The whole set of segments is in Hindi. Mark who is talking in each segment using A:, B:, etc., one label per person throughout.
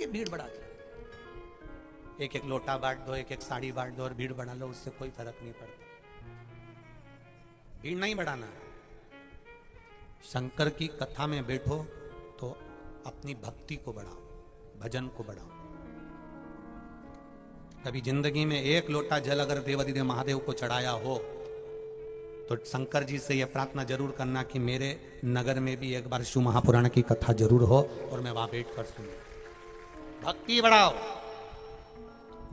A: भीड़ बढ़ाते? एक एक लोटा बांट दो, एक एक साड़ी बांट दो और भीड़ बढ़ा लो, उससे कोई फर्क नहीं पड़ता। भीड़ नहीं बढ़ाना है। शंकर की कथा में बैठो तो अपनी भक्ति को बढ़ाओ, भजन को बढ़ाओ। कभी जिंदगी में एक लोटा जल अगर देवाधिदेव महादेव को चढ़ाया हो तो शंकर जी से यह प्रार्थना जरूर करना कि मेरे नगर में भी एक बार शिव महापुराण की कथा जरूर हो और मैं वहां बैठ कर सुनूं। भक्ति बढ़ाओ,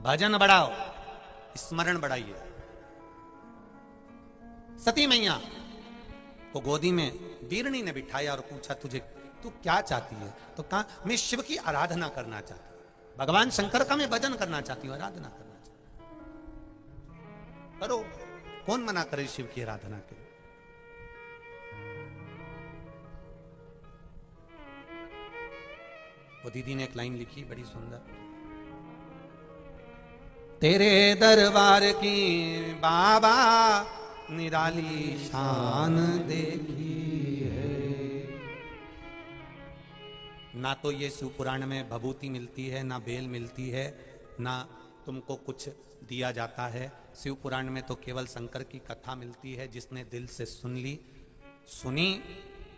A: भजन बढ़ाओ, स्मरण बढ़ाइए। सती मैया को गोदी में वीरणी ने बिठाया और पूछा तुझे तू क्या चाहती है? तो कहा मैं शिव की आराधना करना चाहती हूं, भगवान शंकर का मैं भजन करना चाहती हूँ, आराधना करना चाहती हूँ। करो, कौन मना करे शिव की आराधना के? वो दीदी ने एक लाइन लिखी बड़ी सुंदर, तेरे दरबार की बाबा निराली शान देखी है। ना तो ये शिव पुराण में भभूति मिलती है, ना बेल मिलती है, ना तुमको कुछ दिया जाता है। शिव पुराण में तो केवल शंकर की कथा मिलती है, जिसने दिल से सुन ली, सुनी।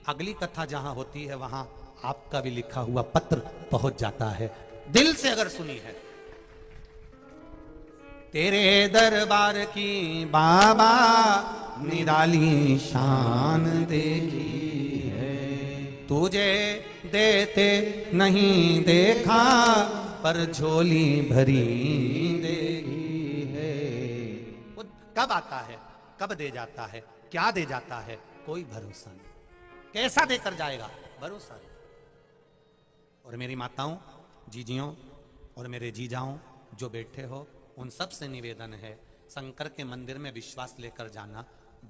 A: अगली कथा जहां होती है वहां आपका भी लिखा हुआ पत्र पहुंच जाता है, दिल से अगर सुनी है। तेरे दरबार की बाबा निराली शान देखी है, तुझे देते नहीं देखा पर झोली भरी देगी है। वो कब आता है, कब दे जाता है, क्या दे जाता है, कोई भरोसा नहीं। कैसा देकर जाएगा, भरोसा नहीं। और मेरी माताओं, जीजियों और मेरे जीजाओं जो बैठे हो, उन सब से निवेदन है, शंकर के मंदिर में विश्वास लेकर जाना,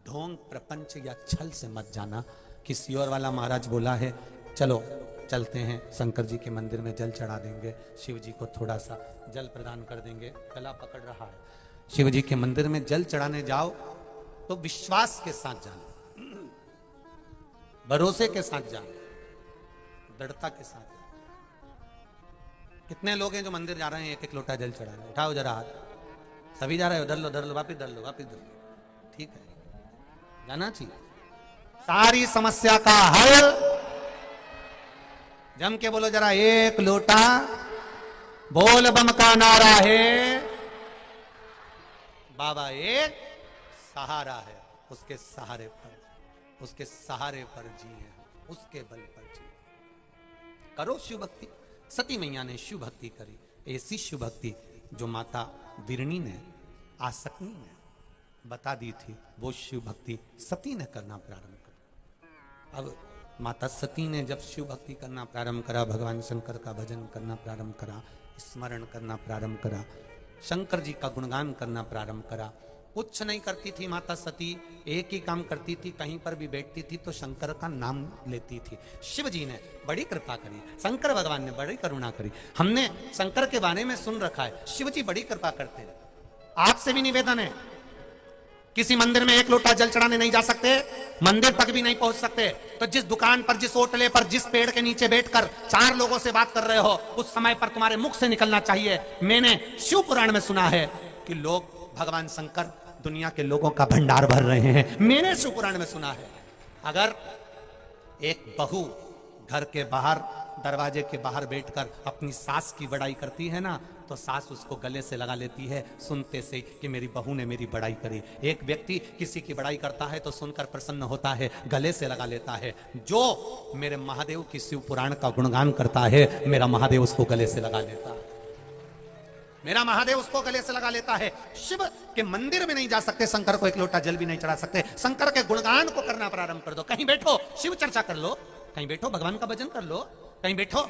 A: ढोंग प्रपंच या छल से मत जाना। किसी और वाला महाराज बोला है चलो चलते हैं शंकर जी के मंदिर में जल चढ़ा देंगे, शिव जी को थोड़ा सा जल प्रदान कर देंगे, गला पकड़ रहा है। शिव जी के मंदिर में जल चढ़ाने जाओ तो विश्वास के साथ जाना, भरोसे के साथ जाना, दृढ़ता के साथ जाना। कितने लोग हैं जो मंदिर जा रहे हैं एक एक लोटा जल चढ़ाने? उठाओ जरा हाथ। सभी जा रहे हो? धर लो, धर लो, वापिस धर लो, वापिस धर लो। ठीक है, जाना चाहिए। सारी समस्या का हल जम के बोलो जरा, एक लोटा बोल बम का नारा है, बाबा एक सहारा है, उसके सहारे पर जिए, उसके बल पर जिए। करो शिव भक्ति। सती मैया ने शिव भक्ति करी, ऐसी शिव भक्ति जो माता वीरणी ने, आसक्नी ने बता दी थी, वो शिव भक्ति सती ने करना प्रारंभ कर। अब माता सती ने जब शिव भक्ति करना प्रारंभ करा, भगवान शंकर का भजन करना प्रारंभ करा, स्मरण करना प्रारंभ करा, शंकर जी का गुणगान करना प्रारंभ करा, कुछ नहीं करती थी माता सती, एक ही काम करती थी, कहीं पर भी बैठती थी तो शंकर का नाम लेती थी। शिव जी ने बड़ी कृपा करी, शंकर भगवान ने बड़ी करुणा करी। हमने शंकर के बारे में सुन रखा है, शिव जी बड़ी कृपा करते हैं। आपसे भी निवेदन है, किसी मंदिर में एक लोटा जल चढ़ाने नहीं जा सकते, मंदिर तक भी नहीं पहुंच सकते, तो जिस दुकान पर, जिस होटले पर, जिस पेड़ के नीचे बैठकर 4 लोगों से बात कर रहे हो, उस समय पर तुम्हारे मुख से निकलना चाहिए, मैंने शिव पुराण में सुना है कि लोग भगवान शंकर दुनिया के लोगों का भंडार भर रहे हैं। मैंने शिव पुराण में सुना है, अगर एक बहू घर के बाहर, दरवाजे के बाहर बैठकर अपनी सास की बड़ाई करती है ना, तो सास उसको गले से लगा लेती है सुनते से कि मेरी बहू ने मेरी बड़ाई करी। एक व्यक्ति किसी की बड़ाई करता है तो सुनकर प्रसन्न होता है, गले से लगा लेता है। जो मेरे महादेव की शिव पुराण का गुणगान करता है, मेरा महादेव उसको गले से लगा लेता है, मेरा महादेव उसको गले से लगा लेता है। शिव के मंदिर में नहीं जा सकते, शंकर को एक लोटा जल भी नहीं चढ़ा सकते, शंकर के गुणगान को करना प्रारंभ कर दो। कहीं बैठो शिव चर्चा कर लो, कहीं बैठो भगवान का भजन कर लो, कहीं बैठो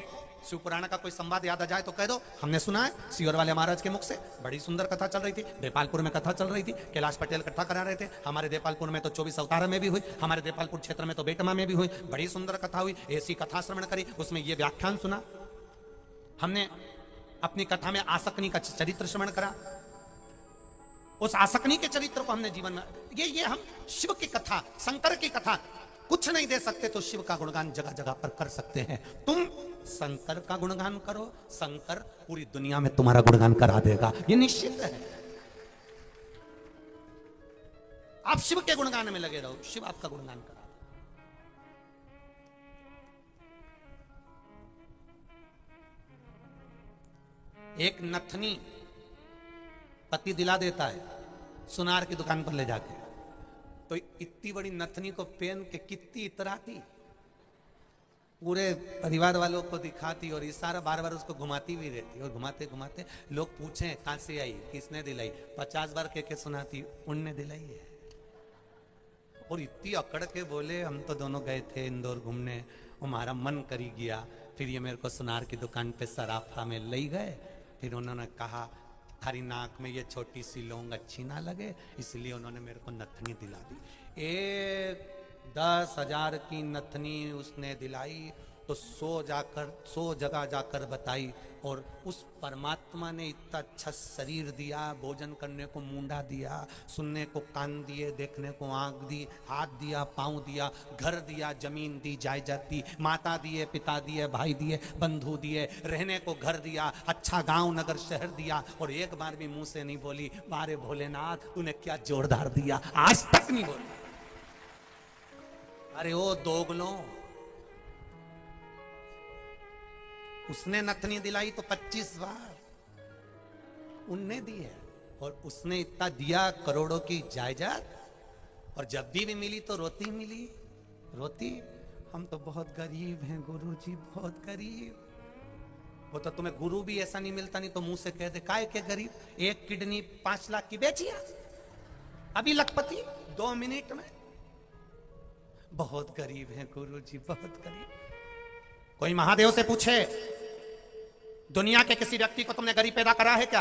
A: शिव पुराण का कोई संवाद याद आ जाए तो कह दो हमने सुना है सियोर वाले महाराज के मुख से। बड़ी सुंदर कथा चल रही थी, देपालपुर में कथा चल रही थी, कैलाश पटेल कथा करा रहे थे। हमारे देपालपुर में तो 24 अवतार में भी हुई, हमारे देपालपुर क्षेत्र में तो बेटमा में भी हुई। बड़ी सुंदर कथा हुई, ऐसी कथा श्रवण करी, उसमें ये व्याख्यान सुना। हमने अपनी कथा में आसक्नी का चरित्र श्रवण करा, उस आसक्नी के चरित्र को हमने जीवन में, ये हम शिव की कथा, शंकर की कथा कुछ नहीं दे सकते तो शिव का गुणगान जगह जगह पर कर सकते हैं। तुम शंकर का गुणगान करो, शंकर पूरी दुनिया में तुम्हारा गुणगान करा देगा, ये निश्चित है। आप शिव के गुणगान में लगे रहो, शिव आपका गुणगान करा। एक नथनी पति दिला देता है सुनार की दुकान पर ले जाके, तो इतनी बड़ी नथनी को पहन के कितनी इतराती, पूरे परिवार वालों को दिखाती और इशारा बार बार उसको घुमाती भी रहती। और घुमाते घुमाते लोग पूछें कहां से आई, किसने दिलाई, 50 बार के सुनाती, उनने दिलाई है। और इतनी अकड़ के बोले, हम तो दोनों गए थे इंदौर घूमने, हमारा मन करी गया, फिर ये मेरे को सुनार की दुकान पे सराफा में ले गए। फिर उन्होंने कहा थारी नाक में ये छोटी सी लौंग अच्छी ना लगे, इसलिए उन्होंने मेरे को नथनी दिला दी। 10,000 की नथनी उसने दिलाई तो 100 जगह जाकर बताई। और उस परमात्मा ने इतना अच्छा शरीर दिया, भोजन करने को मुंडा दिया, सुनने को कान दिए, देखने को आंख दी, हाथ दिया, पांव दिया, घर दिया, जमीन दी, जायदाद दी, माता दिए, पिता दिए, भाई दिए, बंधु दिए, रहने को घर दिया, अच्छा गांव नगर शहर दिया। और एक बार भी मुंह से नहीं बोली बारे भोलेनाथ तूने क्या जोरदार दिया, आज तक नहीं बोली। अरे ओ दोगलों, उसने नथनी दिलाई तो 25 बार उनने दी है, और उसने इतना दिया करोड़ों की जायदाद, और जब भी मिली तो रोती मिली, रोती हम तो बहुत गरीब हैं गुरुजी, बहुत गरीब। वो तो तुम्हें गुरु भी ऐसा नहीं मिलता, नहीं तो मुंह से कह दे काय के गरीब, एक किडनी 5 लाख की बेचिया, अभी लखपति 2 मिनट में। बहुत गरीब हैं गुरुजी, बहुत गरीब। कोई महादेव से पूछे दुनिया के किसी व्यक्ति को तुमने गरीब पैदा करा है क्या?